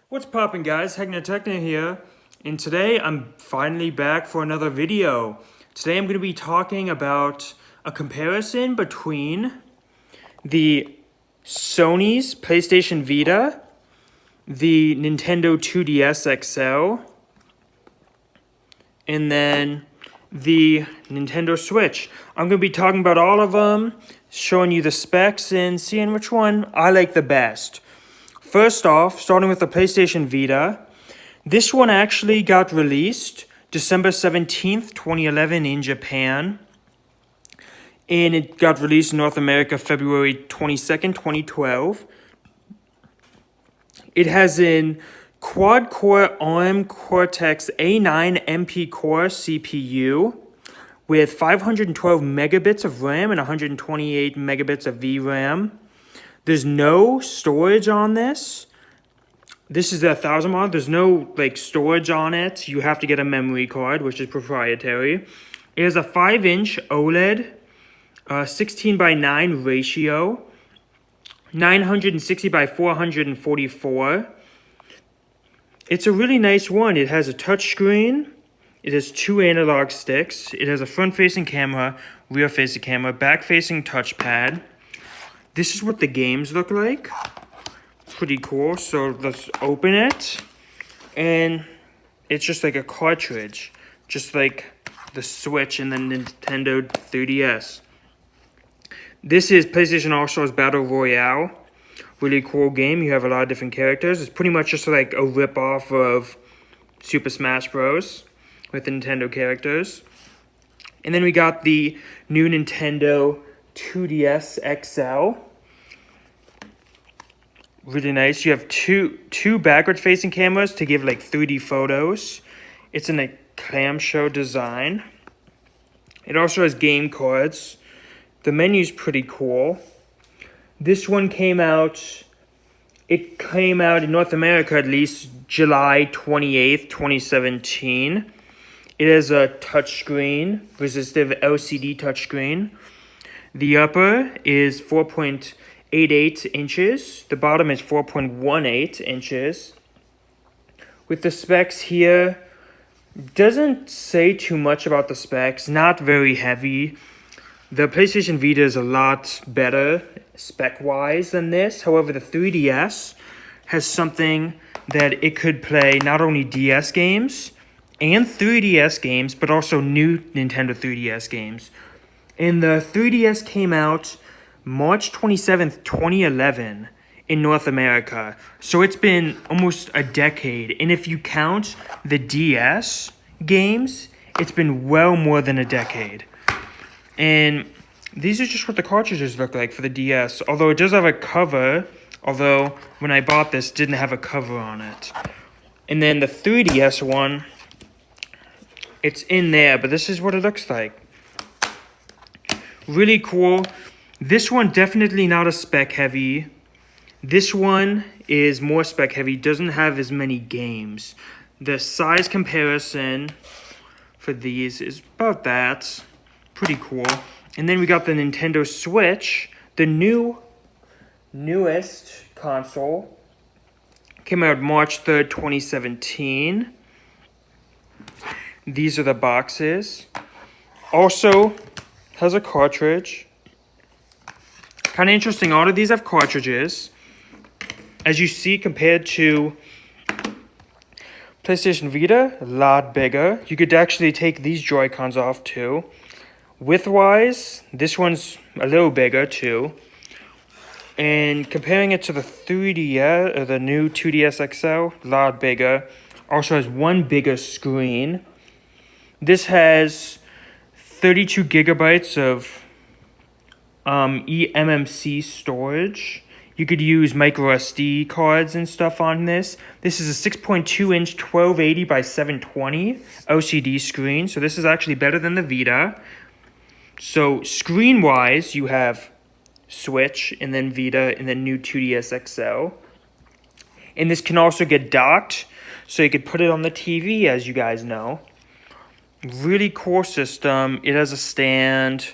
What's poppin', guys? Techno here, and today I'm finally back for another video. Today I'm going to be talking about a comparison between the Sony's PlayStation Vita, the Nintendo 2DS XL, and then the Nintendo Switch. I'm going to be talking about all of them, showing you the specs, and seeing which one I like the best. First off, starting with the PlayStation Vita, this one actually got released December 17th, 2011 in Japan. And it got released in North America February 22nd, 2012. It has an quad-core ARM Cortex A9 MP Core CPU with 512 megabits of RAM and 128 megabits of VRAM. There's no storage on this. This is the 1000 mod. There's no storage on it. You have to get a memory card, which is proprietary. It has a 5-inch OLED, 16:9 ratio, 960 by 444. It's a really nice one. It has a touchscreen. It has 2 analog sticks. It has a front-facing camera, rear-facing camera, back-facing touchpad. This is what the games look like. Pretty cool. So let's open it. And it's just like a cartridge. Just like the Switch and the Nintendo 3DS. This is PlayStation All-Stars Battle Royale. Really cool game. You have a lot of different characters. It's pretty much just like a rip-off of Super Smash Bros. With the Nintendo characters. And then we got the new Nintendo 2DS XL. Really nice. You have two backwards facing cameras to give like 3D photos. It's in a clamshell design. It also has game cards. The menu's pretty cool. This one came out in North America at least July 28th, 2017. It has a touchscreen, resistive LCD touchscreen. The upper is 4.88 inches. The bottom is 4.18 inches. With the specs here, doesn't say too much about the specs. Not very heavy. The PlayStation Vita is a lot better spec-wise than this. However, the 3DS has something that it could play not only DS games and 3DS games, but also new Nintendo 3DS games. And the 3DS came out March 27th, 2011 in North America. So it's been almost a decade. And if you count the DS games, it's been well more than a decade. And these are just what the cartridges look like for the DS. Although it does have a cover. Although when I bought this, it didn't have a cover on it. And then the 3DS one, it's in there, but this is what it looks like. Really cool. This one definitely not a spec heavy. This one is more spec heavy, doesn't have as many games. The size comparison for these is about that. Pretty cool. And then we got the Nintendo Switch, the newest console. Came out March 3rd, 2017. These are the boxes. Also has a cartridge. Kind of interesting, all of these have cartridges. As you see, compared to PlayStation Vita, a lot bigger. You could actually take these Joy-Cons off too. Width-wise, this one's a little bigger too. And comparing it to the 3DS, or the new 2DS XL, a lot bigger. Also has one bigger screen. This has 32 gigabytes of eMMC storage. You could use micro SD cards and stuff on this. This is a 6.2-inch 1280 by 720 LCD screen. So this is actually better than the Vita. So screen-wise, you have Switch and then Vita and then new 2DS XL. And this can also get docked, so you could put it on the TV, as you guys know. Really cool system. It has a stand,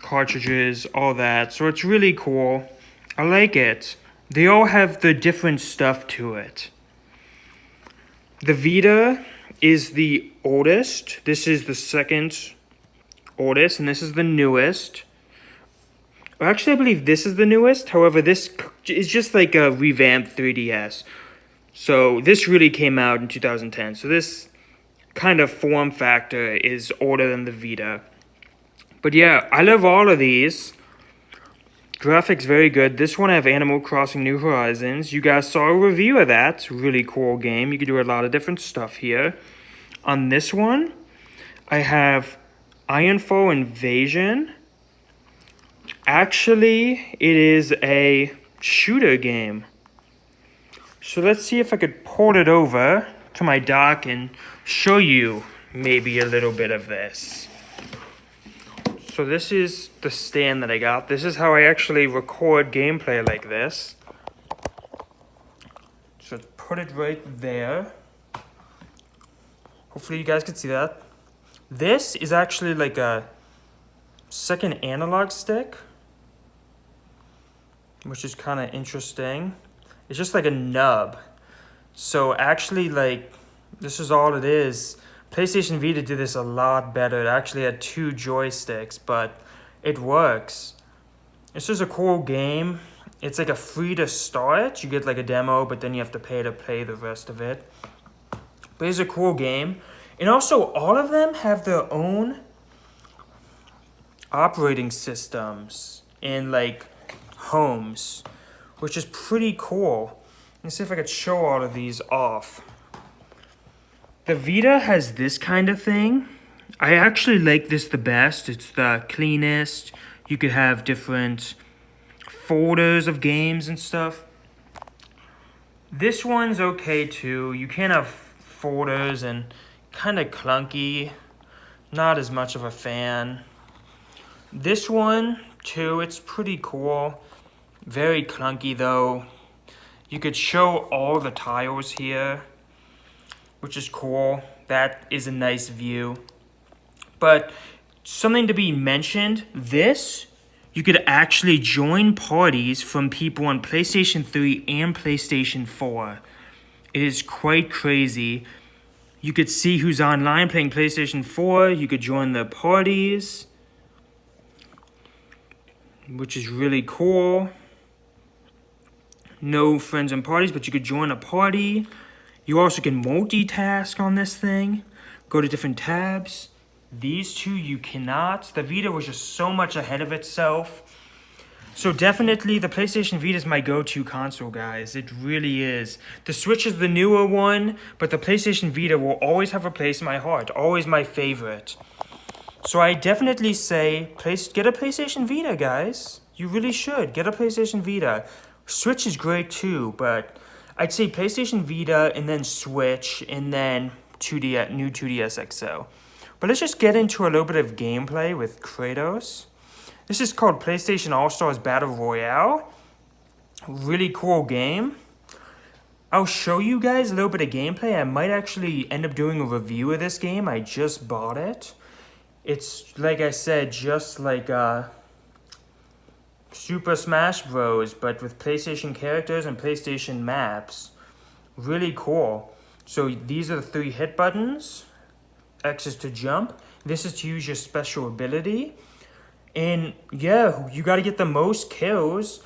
cartridges, all that. So it's really cool. I like it. They all have the different stuff to it. The Vita is the oldest. This is the second oldest, and this is the newest. Actually, I believe this is the newest. However, this is just like a revamped 3DS. So this really came out in 2010. So this kind of form factor is older than the Vita. But yeah, I love all of these. Graphics very good. This one I have Animal Crossing New Horizons. You guys saw a review of that. It's a really cool game. You can do a lot of different stuff here. On this one, I have Ironfall Invasion. Actually, it is a shooter game. So let's see if I could port it over to my dock and show you maybe a little bit of this. So this is the stand that I got. This is how I actually record gameplay like this. So let's put it right there. Hopefully you guys can see that. This is actually like a second analog stick, which is kind of interesting. It's just like a nub. So actually, like, this is all it is. PlayStation Vita did this a lot better. It actually had 2 joysticks, but it works. It's just a cool game. It's like a free to start. You get like a demo, but then you have to pay to play the rest of it. But it's a cool game. And also, all of them have their own operating systems and like homes, which is pretty cool. Let's see if I could show all of these off. The Vita has this kind of thing. I actually like this the best. It's the cleanest. You could have different folders of games and stuff. This one's okay too. You can have folders and kind of clunky. Not as much of a fan. This one too, it's pretty cool. Very clunky though. You could show all the tiles here, which is cool. That is a nice view. But something to be mentioned, this, you could actually join parties from people on PlayStation 3 and PlayStation 4. It is quite crazy. You could see who's online playing PlayStation 4. You could join the parties, which is really cool. No friends and parties, but you could join a party. You also can multitask on this thing. Go to different tabs. These two you cannot. The Vita was just so much ahead of itself. So definitely the PlayStation Vita is my go-to console, guys. It really is. The Switch is the newer one, but the PlayStation Vita will always have a place in my heart. Always my favorite. So I definitely say, get a PlayStation Vita, guys. You really should. Get a PlayStation Vita. Switch is great too, but I'd say PlayStation Vita and then Switch and then new 2DS XL. But let's just get into a little bit of gameplay with Kratos. This is called PlayStation All-Stars Battle Royale. Really cool game. I'll show you guys a little bit of gameplay. I might actually end up doing a review of this game. I just bought it. It's, like I said, just like Super Smash Bros, but with PlayStation characters and PlayStation maps. Really cool. So these are the 3 hit buttons. X is to jump. This is to use your special ability. And yeah, you got to get the most kills.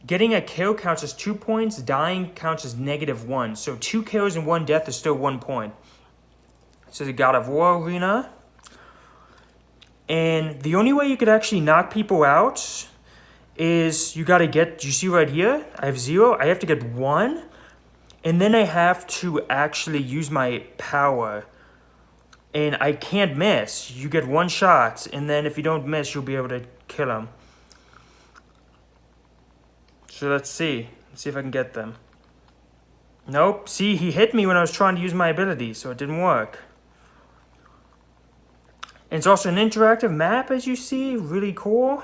Getting a kill counts as 2 points. Dying counts as -1. So 2 kills and 1 death is still 1 point. This is a God of War arena. And the only way you could actually knock people out is you got to get, you see right here, I have 0. I have to get 1. And then I have to actually use my power. And I can't miss. You get 1 shot, and then if you don't miss, you'll be able to kill them. So let's see. Let's see if I can get them. Nope. See, he hit me when I was trying to use my ability, so it didn't work. And it's also an interactive map, as you see. Really cool.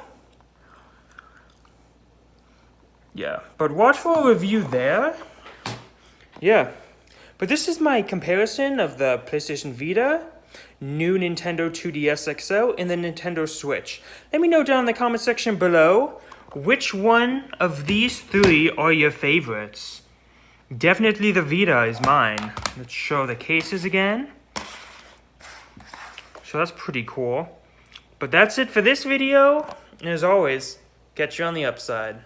Yeah, but watch for a review there. Yeah. But this is my comparison of the PlayStation Vita, new Nintendo 2DS XL, and the Nintendo Switch. Let me know down in the comment section below which one of these 3 are your favorites. Definitely the Vita is mine. Let's show the cases again. So that's pretty cool. But that's it for this video. And as always, catch you on the upside.